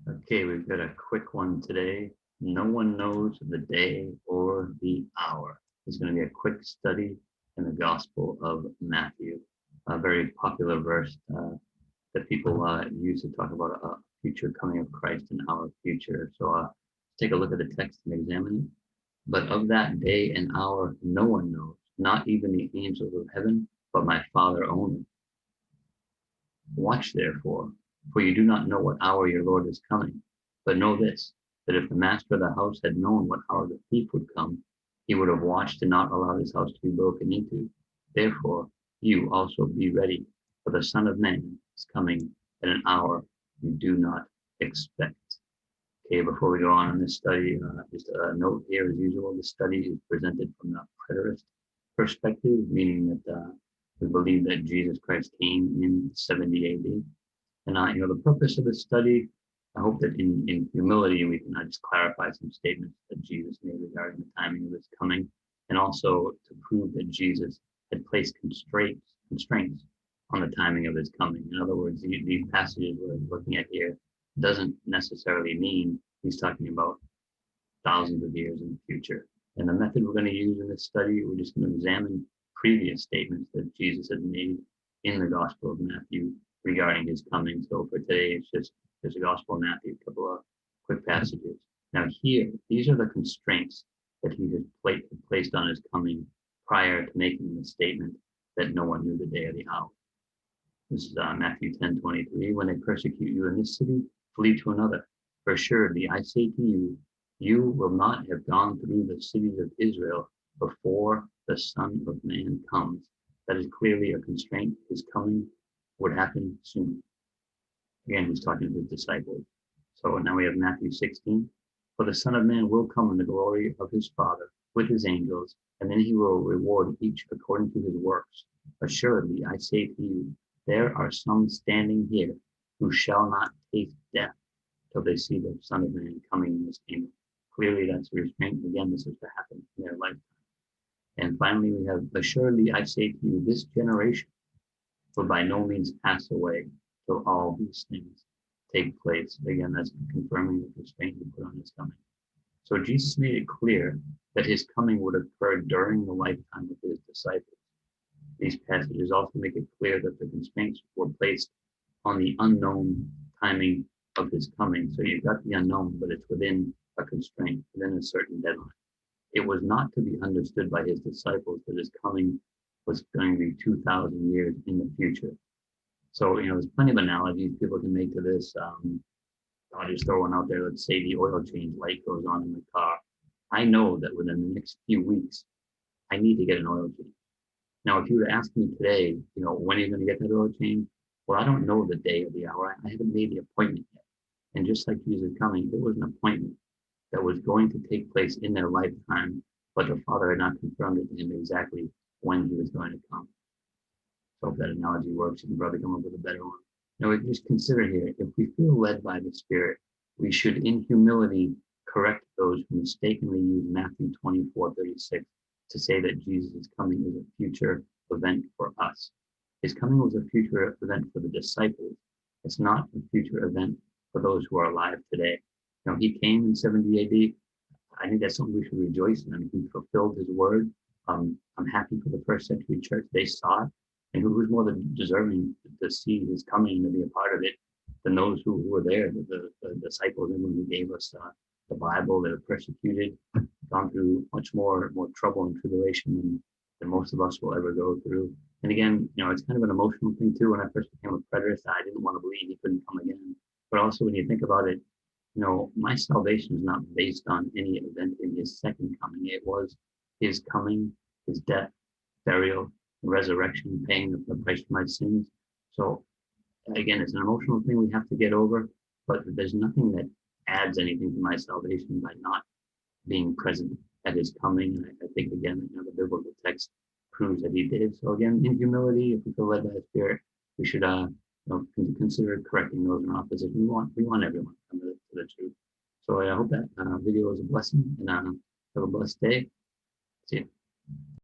Okay, we've got a quick one today. No one knows the day or the hour. It's going to be a quick study in the Gospel of Matthew, a very popular verse that people use to talk about a future coming of Christ and our future. So take a look at the text and examine it. But of that day and hour, no one knows, not even the angels of heaven, but my Father only. Watch therefore, for you do not know what hour your Lord is coming. But know this, that if the master of the house had known what hour the thief would come, he would have watched and not allowed his house to be broken into. Therefore, you also be ready, for the Son of Man is coming at an hour you do not expect. Okay, before we go on in this study, just a note here, as usual, the study is presented from the preterist perspective, meaning that we believe that Jesus Christ came in 70 AD. And the purpose of the study, I hope that in humility we can just clarify some statements that Jesus made regarding the timing of his coming, and also to prove that Jesus had placed constraints on the timing of his coming. In other words, these passages we're looking at here doesn't necessarily mean he's talking about thousands of years in the future. And the method we're going to use in this study, we're just going to examine previous statements that Jesus had made in the Gospel of Matthew regarding his coming. So for today, it's just there's a Gospel of Matthew, a couple of quick passages. Now here, these are the constraints that he had placed on his coming prior to making the statement that no one knew the day or the hour. This is Matthew 10:23. When they persecute you in this city, flee to another. For assuredly, I say to you, you will not have gone through the cities of Israel before the Son of Man comes. That is clearly a constraint. His coming would happen soon. Again, he's talking to his disciples. So now we have Matthew 16. For the Son of Man will come in the glory of his Father with his angels, and then he will reward each according to his works. Assuredly, I say to you, there are some standing here who shall not taste death till they see the Son of Man coming in his kingdom. Clearly, that's a restraint. Again, this is to happen in their lifetime. And finally, we have, assuredly, I say to you, this generation will by no means pass away till all these things take place. Again, that's confirming the constraint he put on his coming. So Jesus made it clear that his coming would occur during the lifetime of his disciples. These passages also make it clear that the constraints were placed on the unknown timing of his coming. So you've got the unknown, but it's within a constraint, within a certain deadline. It was not to be understood by his disciples that his coming was going to be 2,000 years in the future. So, there's plenty of analogies people can make to this. I'll just throw one out there. Let's say the oil change light goes on in the car. I know that within the next few weeks, I need to get an oil change. Now, if you were to ask me today, when are you going to get that oil change? Well, I don't know the day or the hour. I haven't made the appointment yet. And just like Jesus coming, there was an appointment that was going to take place in their lifetime, but the Father had not confirmed it to him exactly when he was going to come. So if that analogy works, you can probably come up with a better one. Now, just consider here, if we feel led by the Spirit, we should in humility correct those who mistakenly use Matthew 24:36 to say that Jesus' coming is a future event for us. His coming was a future event for the disciples. It's not a future event for those who are alive today. He came in 70 AD. I think that's something we should rejoice in. I mean, he fulfilled his word. I'm happy for the first century church. They saw it. And who was more than deserving to see his coming and to be a part of it than those who were there, the disciples, everyone who gave us the Bible, that are persecuted, gone through much more trouble and tribulation than most of us will ever go through. And again, it's kind of an emotional thing too. When I first became a preterist, I didn't want to believe he couldn't come again. But also when you think about it, my salvation is not based on any event in his second coming. It was his coming, his death, burial, resurrection, paying the price for my sins. So again, it's an emotional thing we have to get over, but there's nothing that adds anything to my salvation by not being present at his coming. And I think again, the biblical text proves that he did. So again, in humility, if we feel led by the Spirit, we should consider correcting those in our opposition. We want everyone to come to the truth. So I hope that video was a blessing, and have a blessed day. See you.